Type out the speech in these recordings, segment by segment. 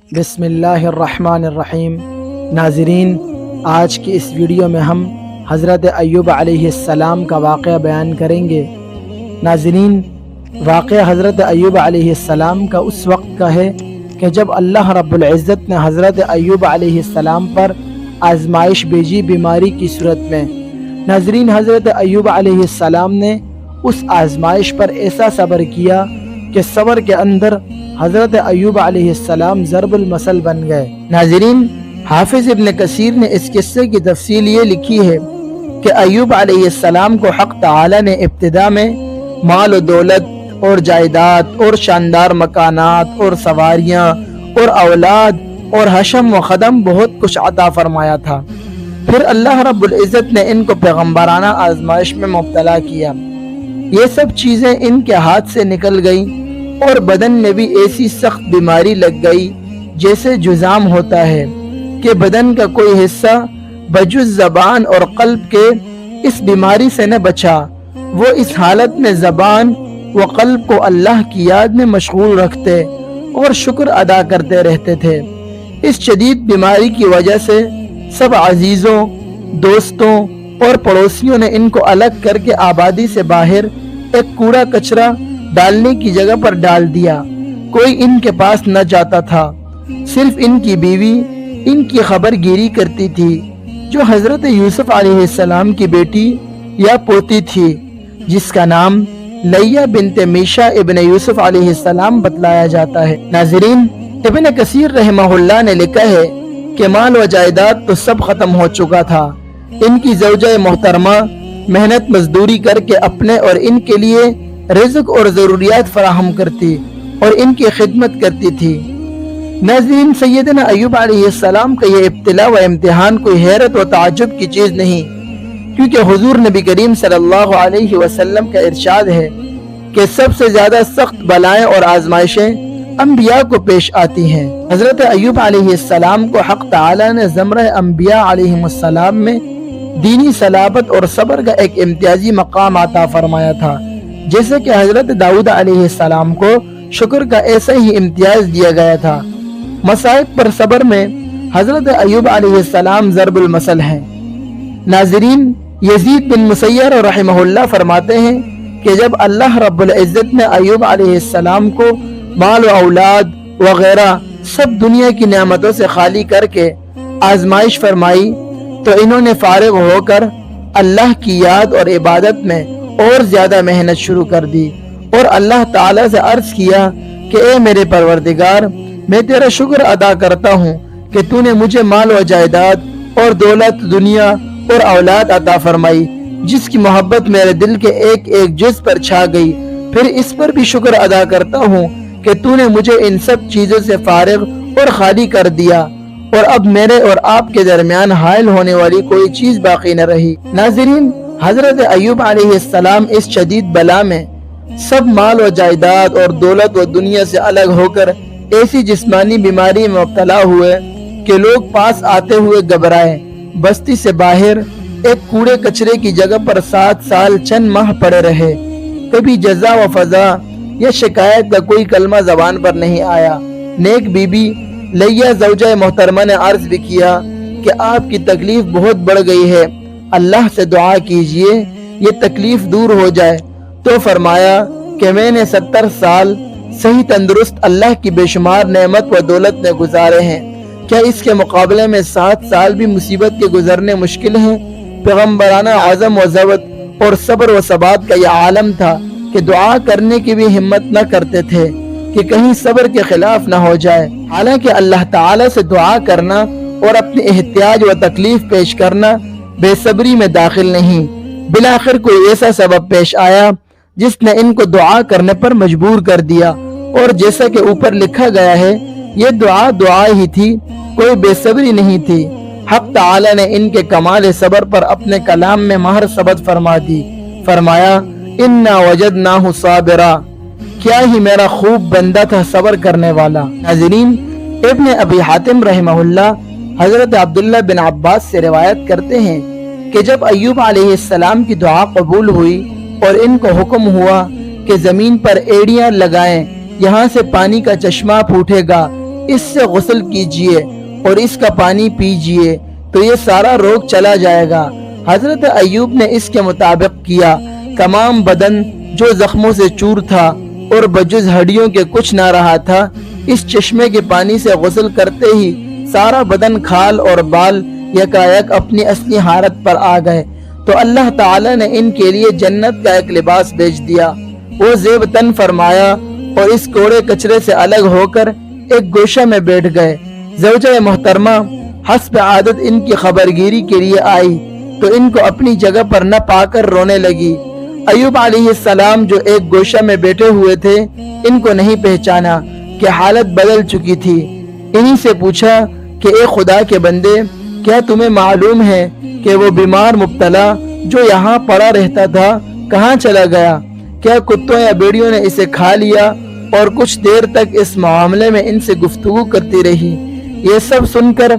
بسم اللہ الرحمن الرحیم۔ ناظرین، آج کی اس ویڈیو میں ہم حضرت ایوب علیہ السلام کا واقعہ بیان کریں گے۔ ناظرین، واقعہ حضرت ایوب علیہ السلام کا اس وقت کا ہے کہ جب اللہ رب العزت نے حضرت ایوب علیہ السلام پر آزمائش بھیجی بیماری کی صورت میں۔ ناظرین، حضرت ایوب علیہ السلام نے اس آزمائش پر ایسا صبر کیا کہ صبر کے اندر حضرت ایوب علیہ السلام ضرب المثل بن گئے۔ ناظرین، حافظ ابن کثیر نے اس قصے کی تفصیل یہ لکھی ہے کہ ایوب علیہ السلام کو حق تعالی نے ابتدا میں مال و دولت اور جائیداد اور شاندار مکانات اور سواریاں اور اولاد اور حشم و خدم بہت کچھ عطا فرمایا تھا۔ پھر اللہ رب العزت نے ان کو پیغمبرانہ آزمائش میں مبتلا کیا۔ یہ سب چیزیں ان کے ہاتھ سے نکل گئیں اور بدن میں بھی ایسی سخت بیماری لگ گئی جیسے جذام ہوتا ہے کہ بدن کا کوئی حصہ بجز زبان اور قلب کے اس بیماری سے نہ بچا۔ وہ اس حالت میں زبان و قلب کو اللہ کی یاد میں مشغول رکھتے اور شکر ادا کرتے رہتے تھے۔ اس شدید بیماری کی وجہ سے سب عزیزوں، دوستوں اور پڑوسیوں نے ان کو الگ کر کے آبادی سے باہر ایک کوڑا کچرا ڈالنے کی جگہ پر ڈال دیا۔ کوئی ان کے پاس نہ جاتا تھا، صرف ان کی بیوی ان کی خبر گیری کرتی تھی، جو حضرت یوسف علیہ السلام کی بیٹی یا پوتی تھی، جس کا نام لیہ بنت میشا ابن یوسف علیہ السلام بتلایا جاتا ہے۔ ناظرین، ابن کثیر رحمہ اللہ نے لکھا ہے کہ مال و جائیداد تو سب ختم ہو چکا تھا۔ ان کی زوجہ محترمہ محنت مزدوری کر کے اپنے اور ان کے لیے رزق اور ضروریات فراہم کرتی اور ان کی خدمت کرتی تھی۔ ناظرین، سیدنا ایوب علیہ السلام کا یہ ابتلا و امتحان کوئی حیرت و تعجب کی چیز نہیں، کیونکہ حضور نبی کریم صلی اللہ علیہ وسلم کا ارشاد ہے کہ سب سے زیادہ سخت بلائیں اور آزمائشیں انبیاء کو پیش آتی ہیں۔ حضرت ایوب علیہ السلام کو حق تعالی نے زمرہ انبیاء علیہ السلام میں دینی صلابت اور صبر کا ایک امتیازی مقام عطا فرمایا تھا، جیسے کہ حضرت داؤد علیہ السلام کو شکر کا ایسا ہی امتیاز دیا گیا تھا۔ مصائب پر صبر میں حضرت ایوب علیہ السلام ضرب المثل ہیں۔ ناظرین، یزید بن مسیر رحمہ اللہ فرماتے ہیں کہ جب اللہ رب العزت نے ایوب علیہ السلام کو مال و اولاد وغیرہ سب دنیا کی نعمتوں سے خالی کر کے آزمائش فرمائی تو انہوں نے فارغ ہو کر اللہ کی یاد اور عبادت میں اور زیادہ محنت شروع کر دی اور اللہ تعالیٰ سے عرض کیا کہ اے میرے پروردگار، میں تیرا شکر ادا کرتا ہوں کہ تو نے مجھے مال و جائیداد اور دولت، دنیا اور اولاد عطا فرمائی، جس کی محبت میرے دل کے ایک ایک جز پر چھا گئی۔ پھر اس پر بھی شکر ادا کرتا ہوں کہ تو نے مجھے ان سب چیزوں سے فارغ اور خالی کر دیا اور اب میرے اور آپ کے درمیان حائل ہونے والی کوئی چیز باقی نہ رہی۔ ناظرین، حضرت ایوب علیہ السلام اس شدید بلا میں سب مال و جائیداد اور دولت و دنیا سے الگ ہو کر ایسی جسمانی بیماری میں مبتلا ہوئے کہ لوگ پاس آتے ہوئے گھبرائے۔ بستی سے باہر ایک کوڑے کچرے کی جگہ پر 7 سال چند ماہ پڑے رہے۔ کبھی جزا و فضا یا شکایت کا کوئی کلمہ زبان پر نہیں آیا۔ نیک بی بی لیہ زوجہ محترمہ نے عرض بھی کیا کہ آپ کی تکلیف بہت بڑھ گئی ہے، اللہ سے دعا کیجئے یہ تکلیف دور ہو جائے۔ تو فرمایا کہ میں نے 70 سال صحیح تندرست اللہ کی بے شمار نعمت و دولت میں گزارے ہیں، کیا اس کے مقابلے میں 7 سال بھی مصیبت کے گزرنے مشکل ہیں؟ پیغمبرانہ عزم و ضبط اور صبر و ثبات کا یہ عالم تھا کہ دعا کرنے کی بھی ہمت نہ کرتے تھے کہ کہیں صبر کے خلاف نہ ہو جائے۔ حالانکہ اللہ تعالی سے دعا کرنا اور اپنے احتیاج و تکلیف پیش کرنا بے صبری میں داخل نہیں۔ بالآخر کوئی ایسا سبب پیش آیا جس نے ان کو دعا کرنے پر مجبور کر دیا، اور جیسا کہ اوپر لکھا گیا ہے یہ دعا ہی تھی، کوئی بے صبری نہیں تھی۔ حق تعالی نے ان کے کمال صبر پر اپنے کلام میں مہر ثبت فرما دی۔ فرمایا انا وجدناہ صابرا، کیا ہی میرا خوب بندہ تھا صبر کرنے والا۔ ناظرین، ابن ابی حاتم رحمہ اللہ حضرت عبداللہ بن عباس سے روایت کرتے ہیں کہ جب ایوب علیہ السلام کی دعا قبول ہوئی اور ان کو حکم ہوا کہ زمین پر ایڑیاں لگائیں، یہاں سے پانی کا چشمہ پھوٹے گا، اس سے غسل کیجئے اور اس کا پانی پیجئے تو یہ سارا روگ چلا جائے گا۔ حضرت ایوب نے اس کے مطابق کیا۔ تمام بدن جو زخموں سے چور تھا اور بجز ہڈیوں کے کچھ نہ رہا تھا، اس چشمے کے پانی سے غسل کرتے ہی سارا بدن، کھال اور بال یکایک اپنی اصلی حالت پر آ گئے۔ تو اللہ تعالی نے ان کے لیے جنت کا ایک لباس بھیج دیا۔ وہ زیب تن فرمایا اور اس کوڑے کچرے سے الگ ہو کر ایک گوشہ میں بیٹھ گئے۔ زوجہ محترمہ حسب عادت ان کی خبرگیری کے لیے آئی تو ان کو اپنی جگہ پر نہ پا کر رونے لگی۔ ایوب علیہ السلام جو ایک گوشہ میں بیٹھے ہوئے تھے، ان کو نہیں پہچانا کہ حالت بدل چکی تھی۔ انہی سے پوچھا کہ اے خدا کے بندے، کیا تمہیں معلوم ہے کہ وہ بیمار مبتلا جو یہاں پڑا رہتا تھا کہاں چلا گیا؟ کیا کتوں یا بیڑیوں نے اسے کھا لیا؟ اور کچھ دیر تک اس معاملے میں ان سے گفتگو کرتی رہی۔ یہ سب سن کر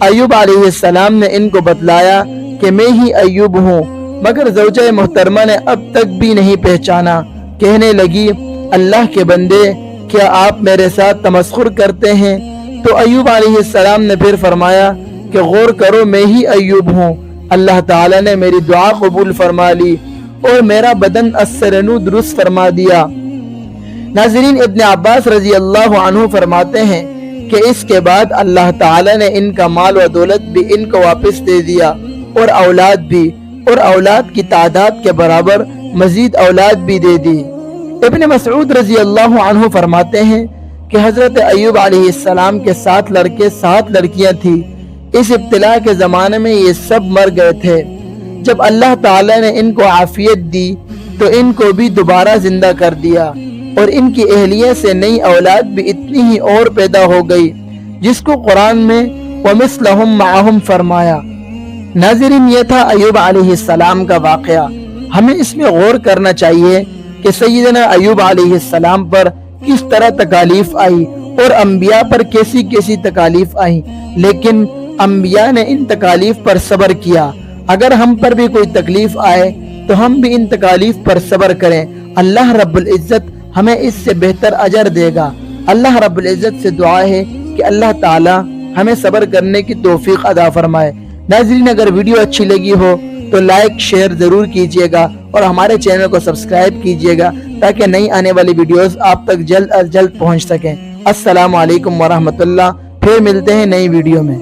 ایوب علیہ السلام نے ان کو بتلایا کہ میں ہی ایوب ہوں، مگر زوجہ محترمہ نے اب تک بھی نہیں پہچانا۔ کہنے لگی، اللہ کے بندے، کیا آپ میرے ساتھ تمسخر کرتے ہیں؟ تو ایوب علیہ السلام نے پھر فرمایا کہ غور کرو، میں ہی ایوب ہوں۔ اللہ تعالی نے میری دعا قبول فرما لی اور میرا بدن اثرنو درست فرما دیا۔ ناظرین، ابن عباس رضی اللہ عنہ فرماتے ہیں کہ اس کے بعد اللہ تعالی نے ان کا مال و دولت بھی ان کو واپس دے دیا اور اولاد بھی، اور اولاد کی تعداد کے برابر مزید اولاد بھی دے دی۔ ابن مسعود رضی اللہ عنہ فرماتے ہیں کہ حضرت ایوب علیہ السلام کے 7 لڑکے 7 لڑکیاں تھیں۔ اس ابتلا کے زمانے میں یہ سب مر گئے تھے۔ جب اللہ تعالی نے ان کو عافیت دی تو ان کو بھی دوبارہ زندہ کر دیا، اور ان کی اہلیہ سے نئی اولاد بھی اتنی ہی اور پیدا ہو گئی، جس کو قرآن میں وَمِثْلَهُمْ مَعَهُمْ فرمایا۔ ناظرین، یہ تھا ایوب علیہ السلام کا واقعہ۔ ہمیں اس میں غور کرنا چاہیے کہ سیدنا ایوب علیہ السلام پر کس طرح تکالیف آئی اور انبیاء پر کیسی کیسی تکالیف آئی، لیکن انبیاء نے ان تکالیف پر صبر کیا۔ اگر ہم پر بھی کوئی تکلیف آئے تو ہم بھی ان تکالیف پر صبر کریں، اللہ رب العزت ہمیں اس سے بہتر اجر دے گا۔ اللہ رب العزت سے دعا ہے کہ اللہ تعالی ہمیں صبر کرنے کی توفیق عطا فرمائے۔ ناظرین، اگر ویڈیو اچھی لگی ہو تو لائک شیئر ضرور کیجیے گا اور ہمارے چینل کو سبسکرائب کیجیے گا تاکہ نئی آنے والی ویڈیوز آپ تک جلد از جلد پہنچ سکیں۔ السلام علیکم ورحمۃ اللہ۔ پھر ملتے ہیں نئی ویڈیو میں۔